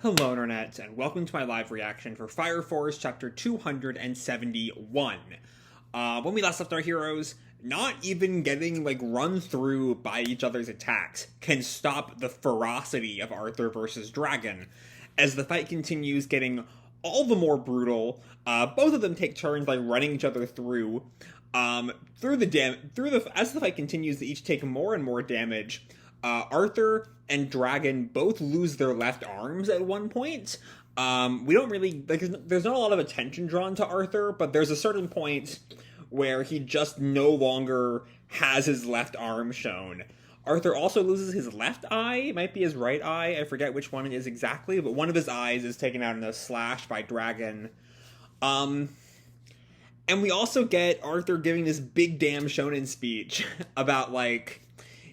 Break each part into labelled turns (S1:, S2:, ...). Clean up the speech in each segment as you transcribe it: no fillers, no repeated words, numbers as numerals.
S1: Hello, Internet, and welcome to my live reaction for Fire Force Chapter 271. When we last left our heroes, not even getting, run through by each other's attacks can stop the ferocity of Arthur versus Dragon. As the fight continues getting all the more brutal, both of them take turns by running each other through. As the fight continues, they each take more and more damage. Arthur and Dragon both lose their left arms at one point. We don't really, there's not a lot of attention drawn to Arthur, but there's a certain point where he just no longer has his left arm shown. Arthur also loses his left eye. It might be his right eye. I forget which one it is exactly, but one of his eyes is taken out in a slash by Dragon. And we also get Arthur giving this big damn shonen speech about,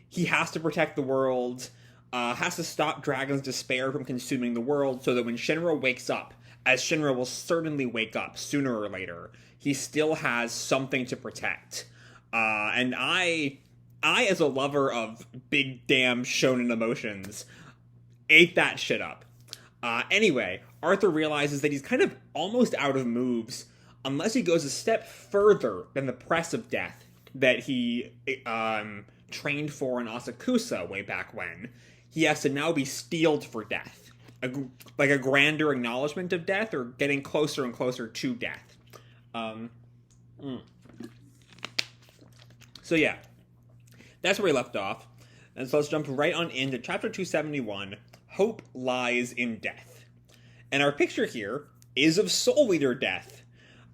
S1: he has to protect the world, has to stop Dragon's despair from consuming the world so that when Shinra wakes up, as Shinra will certainly wake up sooner or later, he still has something to protect. And I, as a lover of big damn shonen emotions, ate that shit up. Anyway, Arthur realizes that he's kind of almost out of moves unless he goes a step further than the Press of Death that he, trained for in Asakusa way back when. He has to now be steeled for death. A grander acknowledgement of death, or getting closer and closer to death. So yeah, that's where we left off. And so let's jump right on into Chapter 271, Hope Lies in Death. And our picture here is of Soul Eater death.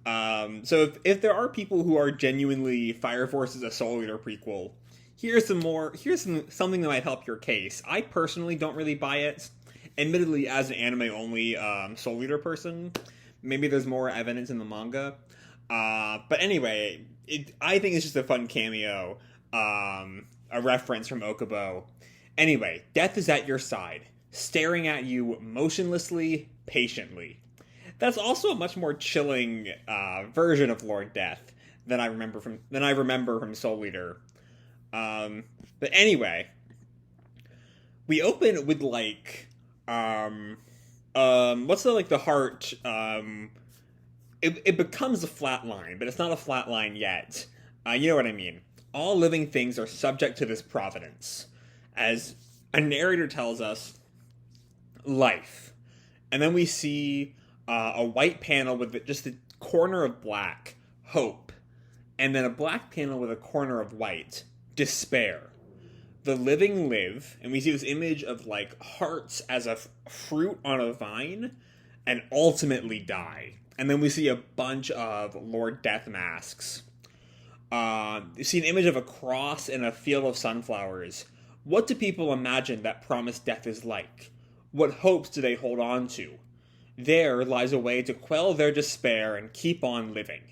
S1: So if there are people who are genuinely Fire Force is a Soul Eater prequel, here's something that might help your case. I personally don't really buy it. Admittedly, as an anime-only Soul Eater person, maybe there's more evidence in the manga. But anyway, I think it's just a fun cameo, a reference from Okubo. Anyway, death is at your side, staring at you motionlessly, patiently. That's also a much more chilling version of Lord Death than I remember from Soul Eater. But anyway, we open with what's the heart, it becomes a flat line, but it's not a flat line yet. You know what I mean. All living things are subject to this providence. As a narrator tells us, life. And then we see, a white panel with just a corner of black, hope. And then a black panel with a corner of white, despair. The living live, and we see this image of hearts as a fruit on a vine, and ultimately die. And then we see a bunch of Lord Death masks. You see an image of a cross and a field of sunflowers. What do people imagine that promised death is like? What hopes do they hold on to? There lies a way to quell their despair and keep on living.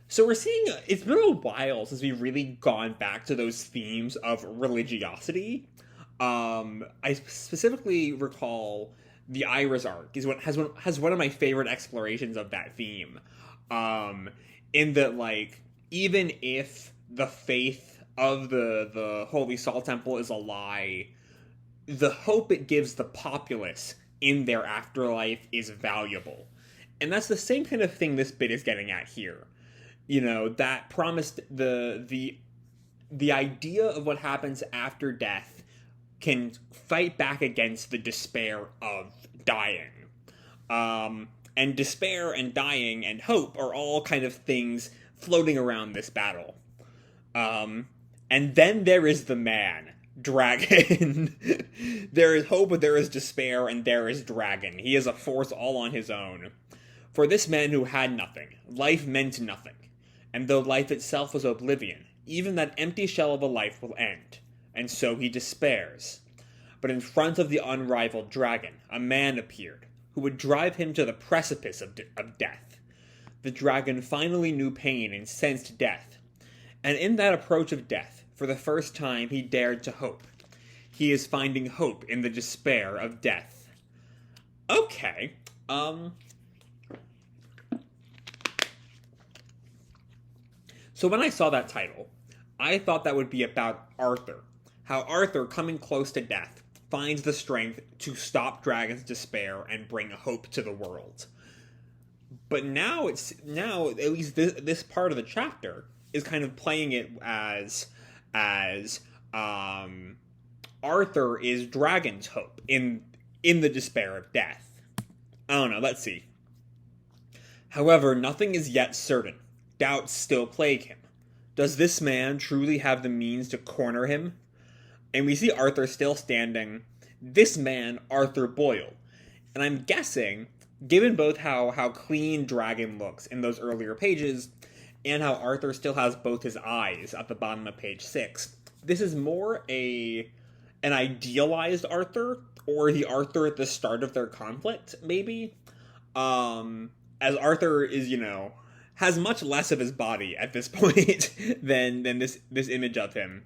S1: So we're seeing, it's been a while since we've really gone back to those themes of religiosity. I specifically recall the Iris arc has one of my favorite explorations of that theme. In that, even if the faith of the Holy Salt Temple is a lie, the hope it gives the populace in their afterlife is valuable. And that's the same kind of thing this bit is getting at here. You know, that promised the idea of what happens after death can fight back against the despair of dying. And despair and dying and hope are all kind of things floating around this battle. And then there is the man, Dragon. There is hope, but there is despair, and there is Dragon. He is a force all on his own. For this man who had nothing, life meant nothing. And though life itself was oblivion, even that empty shell of a life will end, and so he despairs. But in front of the unrivaled Dragon, a man appeared, who would drive him to the precipice of death. The Dragon finally knew pain and sensed death, and in that approach of death, for the first time he dared to hope. He is finding hope in the despair of death. Okay, So when I saw that title, I thought that would be about Arthur. How Arthur, coming close to death, finds the strength to stop Dragon's despair and bring hope to the world. But now at least this part of the chapter is kind of playing it as Arthur is Dragon's hope in the despair of death. I don't know, let's see. However, nothing is yet certain. Doubts still plague him. Does this man truly have the means to corner him? And we see Arthur still standing. This man, Arthur Boyle. And I'm guessing, given both how clean Dragon looks in those earlier pages, and how Arthur still has both his eyes at the bottom of page 6, this is more an idealized Arthur, or the Arthur at the start of their conflict, maybe. As Arthur is, has much less of his body at this point than this image of him.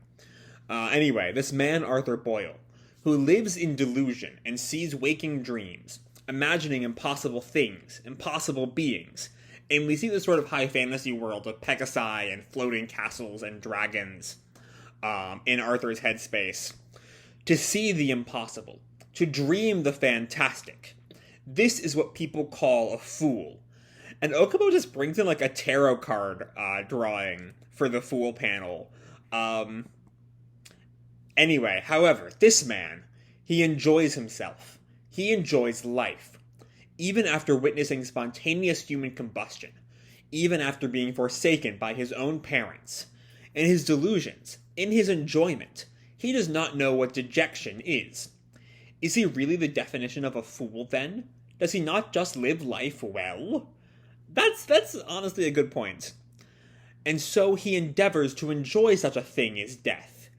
S1: Anyway, this man, Arthur Boyle, who lives in delusion and sees waking dreams, imagining impossible things, impossible beings, and we see this sort of high fantasy world of Pegasi and floating castles and dragons in Arthur's headspace. To see the impossible, to dream the fantastic. This is what people call a fool. And Okubo just brings in like a tarot card drawing for the fool panel. Anyway, however, this man, he enjoys himself. He enjoys life. Even after witnessing spontaneous human combustion. Even after being forsaken by his own parents. In his delusions, in his enjoyment, he does not know what dejection is. Is he really the definition of a fool, then? Does he not just live life well? That's honestly a good point. And so he endeavors to enjoy such a thing as death.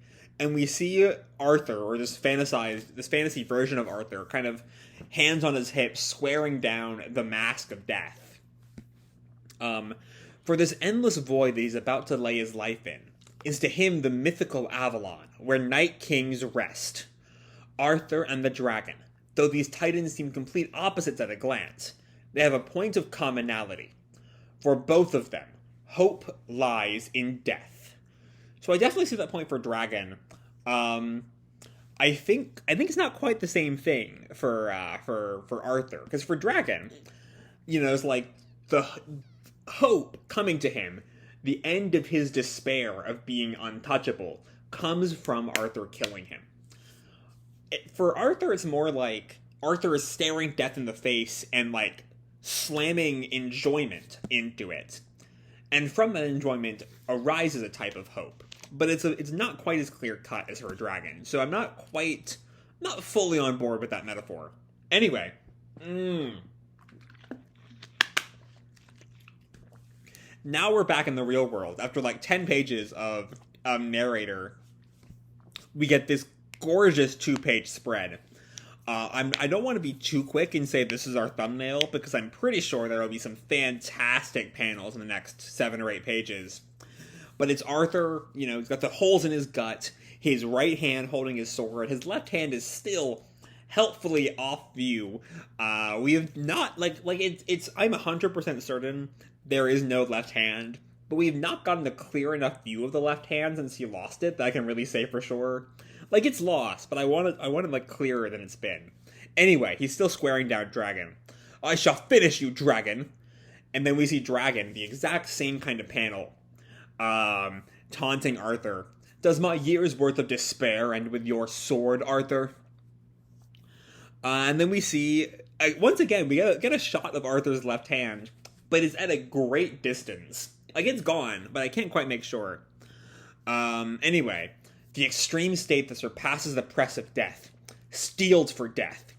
S1: And we see Arthur, or this fantasy version of Arthur, kind of hands on his hips, swearing down the mask of death. For this endless void that he's about to lay his life in is to him the mythical Avalon, where night kings rest. Arthur and the dragon, though these titans seem complete opposites at a glance, they have a point of commonality. For both of them, hope lies in death. So I definitely see that point for Dragon. I think it's not quite the same thing for Arthur, because for Dragon, it's like the hope coming to him, the end of his despair of being untouchable, comes from Arthur killing him. For Arthur, it's more like Arthur is staring death in the face and like slamming enjoyment into it, and from that enjoyment arises a type of hope. But it's not quite as clear cut as for a dragon, so I'm not fully on board with that metaphor. Anyway, now we're back in the real world after like 10 pages of narrator. We get this gorgeous 2-page spread. I don't want to be too quick and say this is our thumbnail, because I'm pretty sure there will be some fantastic panels in the next 7 or 8 pages. But it's Arthur, he's got the holes in his gut, his right hand holding his sword, his left hand is still helpfully off view. We have not, it's I'm 100% certain there is no left hand, but we've not gotten a clear enough view of the left hand since he lost it that I can really say for sure. It's lost, but I want it clearer than it's been. Anyway, he's still swearing down Dragon. I shall finish you, Dragon. And then we see Dragon, the exact same kind of panel, taunting Arthur. Does my year's worth of despair end with your sword, Arthur? And then we see, once again, we get a shot of Arthur's left hand, but it's at a great distance. It's gone, but I can't quite make sure. Anyway, the extreme state that surpasses the press of death. Steeled for death.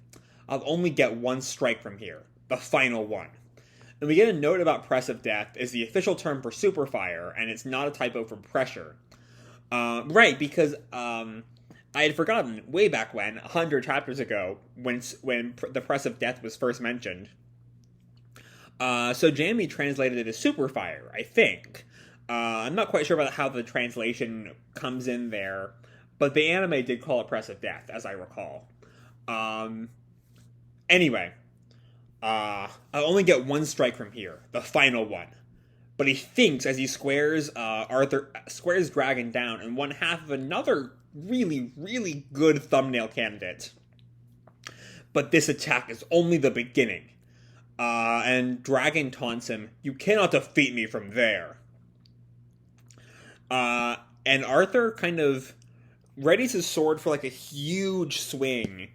S1: I'll only get one strike from here. The final one. And we get a note about press of death is the official term for superfire, and it's not a typo for pressure. Right, because I had forgotten way back when, 100 chapters ago, when the press of death was first mentioned. So Jamie translated it as superfire, I think. I'm not quite sure about how the translation comes in there, but the anime did call it press of death, as I recall. Anyway, I'll only get one strike from here, the final one. but he thinks as he squares Dragon down in one half of another really, really good thumbnail candidate. But this attack is only the beginning. And Dragon taunts him, "You cannot defeat me from there." And Arthur kind of readies his sword for like a huge swing.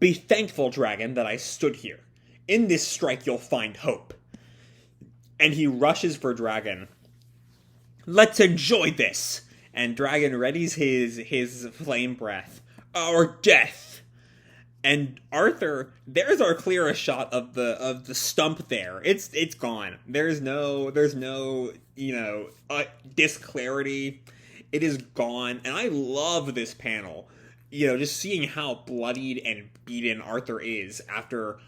S1: "Be thankful, Dragon, that I stood here. In this strike you'll find hope." And he rushes for Dragon. "Let's enjoy this!" And Dragon readies his flame breath. "Or death!" And Arthur, there's our clearest shot of the stump there. It's gone. There's no disclarity. It is gone. And I love this panel. Just seeing how bloodied and beaten Arthur is after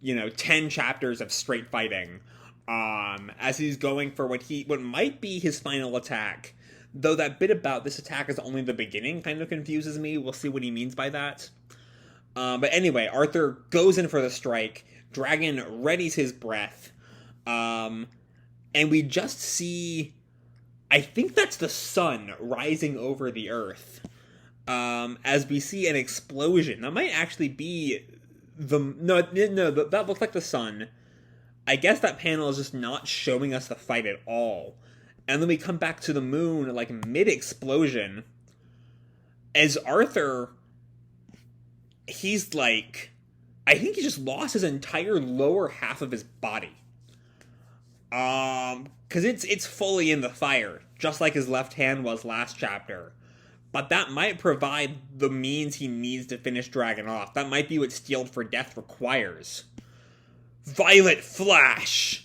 S1: 10 chapters of straight fighting. As he's going for what might be his final attack. Though that bit about this attack is only the beginning kind of confuses me. We'll see what he means by that. But anyway, Arthur goes in for the strike. Dragon readies his breath. And we just see, I think that's the sun rising over the earth. As we see an explosion. That might actually be no, that looks like the sun. I guess that panel is just not showing us the fight at all. And then we come back to the moon, like mid-explosion. As Arthur, he's like, I think he just lost his entire lower half of his body. Because it's fully in the fire, just like his left hand was last chapter. But that might provide the means he needs to finish Dragon off. That might be what Steeled for Death requires. Violet Flash!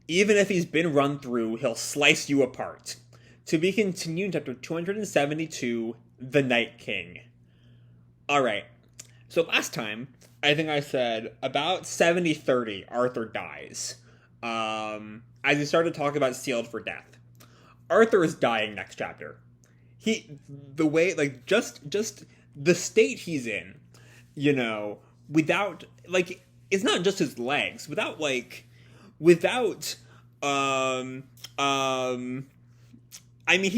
S1: Even if he's been run through, he'll slice you apart. To be continued chapter 272, The Night King. Alright, so last time, I think I said about 70-30 Arthur dies. As he started talking about Sealed for Death. Arthur is dying next chapter. Just the state he's in, without, it's not just his legs, without, he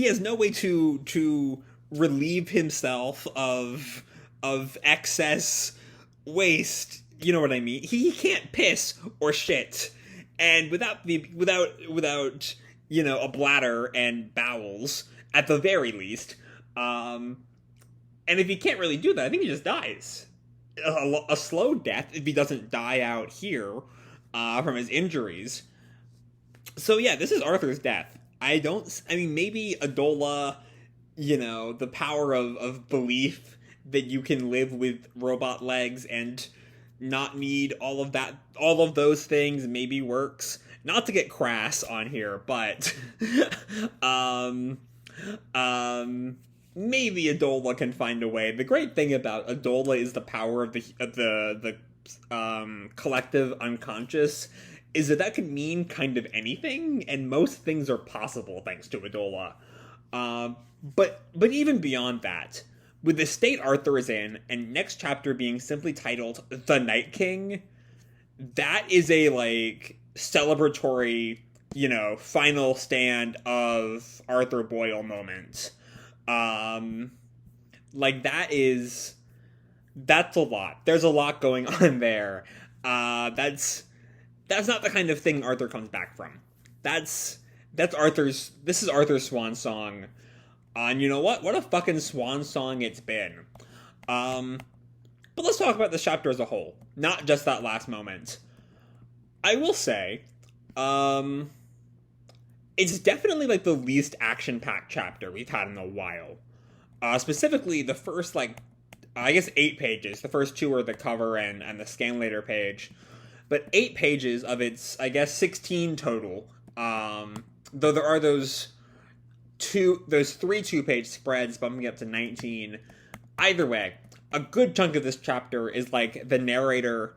S1: has no way to relieve himself of excess waste, you know what I mean? He can't piss or shit, and without a bladder and bowels, at the very least, and if he can't really do that, I think he just dies. A slow death if he doesn't die out here from his injuries. So yeah, this is Arthur's death. Maybe Adola, the power of belief that you can live with robot legs and not need all of those things maybe works. Not to get crass on here, but maybe Adola can find a way. The great thing about Adola is the power of the collective unconscious, is that can mean kind of anything, and most things are possible thanks to Adola. But even beyond that, with the state Arthur is in, and next chapter being simply titled The Night King, that is a, celebratory, final stand of Arthur Boyle moment. That's a lot. There's a lot going on there. That's not the kind of thing Arthur comes back from. This is Arthur's swan song. And you know what? What a fucking swan song it's been. But let's talk about this chapter as a whole. Not just that last moment. I will say, it's definitely, the least action-packed chapter we've had in a while. Specifically, the first, 8 pages. The first 2 are the cover and the scan later page. But 8 pages of its, 16 total. Though there are those 3 2-page spreads bumping up to 19. Either way, a good chunk of this chapter is, the narrator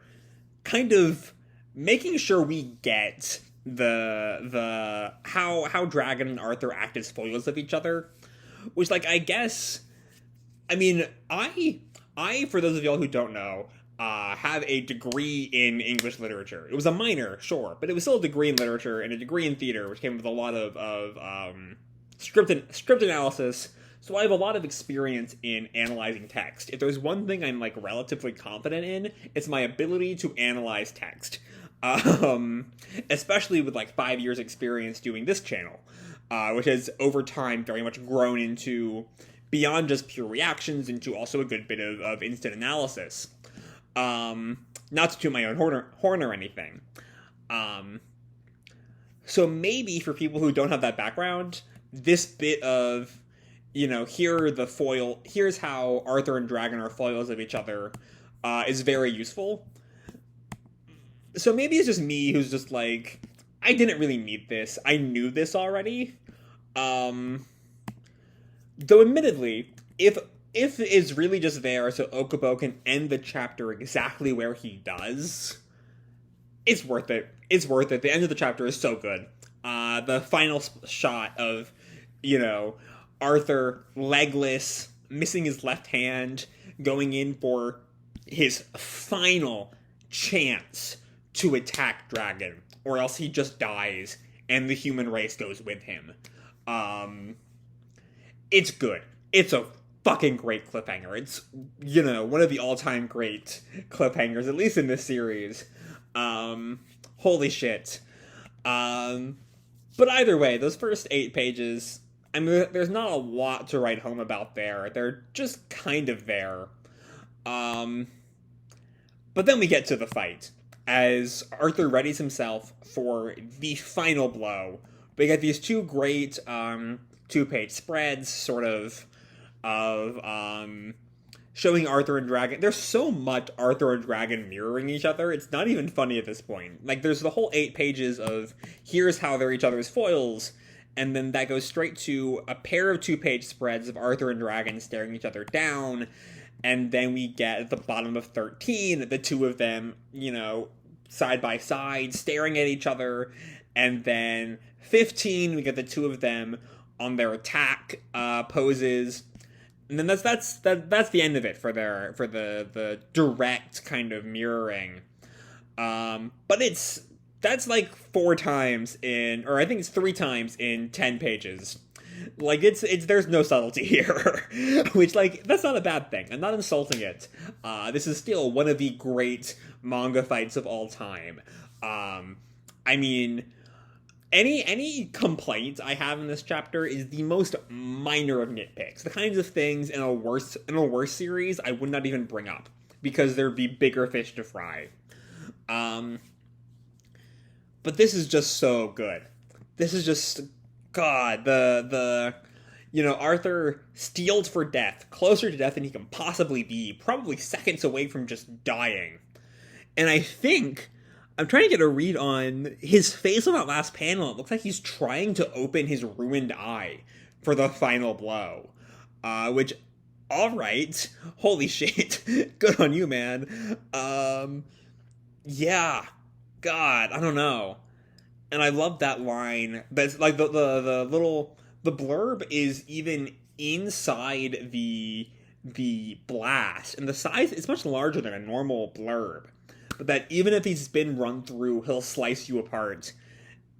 S1: kind of making sure we get the how Dragon and Arthur act as foils of each other, which I for those of y'all who don't know, have a degree in English literature. It was a minor, sure, but it was still a degree in literature and a degree in theater, which came with a lot of script analysis. So I have a lot of experience in analyzing text. If there's one thing I'm like relatively confident in, it's my ability to analyze text. Especially with like 5 years experience doing this channel, which has over time very much grown into beyond just pure reactions into also a good bit of instant analysis. Not to toot my own horn or anything. So maybe for people who don't have that background, this bit of, here's how Arthur and Dragon are foils of each other, is very useful. So maybe it's just me who's just like, I didn't really need this. I knew this already. Though admittedly, if it's really just there so Okubo can end the chapter exactly where he does, it's worth it. It's worth it. The end of the chapter is so good. The final shot of, Arthur legless, missing his left hand, going in for his final chance to attack Dragon, or else he just dies and the human race goes with him. It's good. It's a fucking great cliffhanger. It's, one of the all-time great cliffhangers, at least in this series. Holy shit. But either way, those first 8 pages, I mean, there's not a lot to write home about there. They're just kind of there. But then we get to the fight, as Arthur readies himself for the final blow. We get these 2 great, 2-page spreads, sort of showing Arthur and Dragon. There's so much Arthur and Dragon mirroring each other, it's not even funny at this point. Like, there's the whole 8 pages of, here's how they're each other's foils, and then that goes straight to a pair of 2-page spreads of Arthur and Dragon staring each other down, and then we get at the bottom of 13, the 2 of them, side by side, staring at each other, and then 15, we get the 2 of them on their attack poses. And then that's the end of it for the direct kind of mirroring. But that's like 4 times or I think it's 3 times in 10 pages. Like, it's there's no subtlety here, which, like, that's not a bad thing. I'm not insulting it. This is still one of the great manga fights of all time. I mean, any complaint I have in this chapter is the most minor of nitpicks. The kinds of things in a worse series I would not even bring up, because there'd be bigger fish to fry. But this is just so good. This is just, God, Arthur steeled for death, closer to death than he can possibly be, probably seconds away from just dying. And I think, I'm trying to get a read on his face on that last panel. It looks like he's trying to open his ruined eye for the final blow. Which, alright, holy shit, good on you, man. Yeah, God, I don't know. And I love that line. That's like the blurb is even inside the blast, and the size is much larger than a normal blurb. But that even if he's been run through, he'll slice you apart.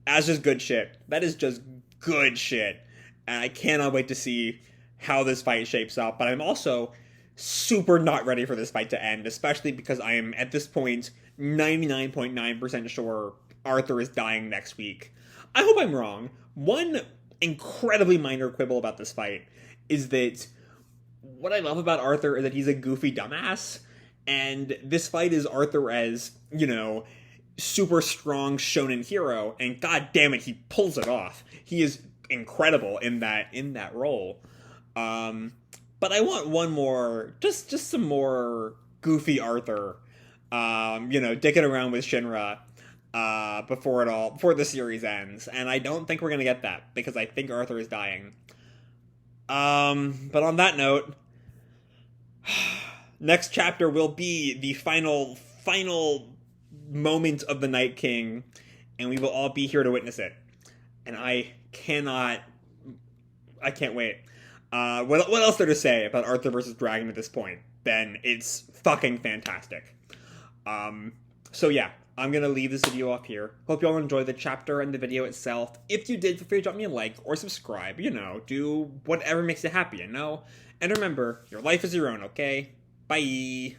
S1: That's just good shit. That is just good shit. And I cannot wait to see how this fight shapes up. But I'm also super not ready for this fight to end, especially because I am, at this point, 99.9% sure Arthur is dying next week. I hope I'm wrong. One incredibly minor quibble about this fight is that what I love about Arthur is that he's a goofy dumbass, and this fight is Arthur as, super strong shonen hero, and god damn it, he pulls it off. He is incredible in that role. But I want one more, just some more goofy Arthur, dicking around with Shinra, before the series ends, and I don't think we're gonna get that, because I think Arthur is dying. But on that note, next chapter will be the final moment of the Night King, and we will all be here to witness it. And I can't wait. What else there to say about Arthur versus Dragon at this point? Ben, it's fucking fantastic. So yeah, I'm gonna leave this video off here. Hope you all enjoyed the chapter and the video itself. If you did, feel free to drop me a like or subscribe. You know, do whatever makes you happy, you know? And remember, your life is your own, okay? Bye!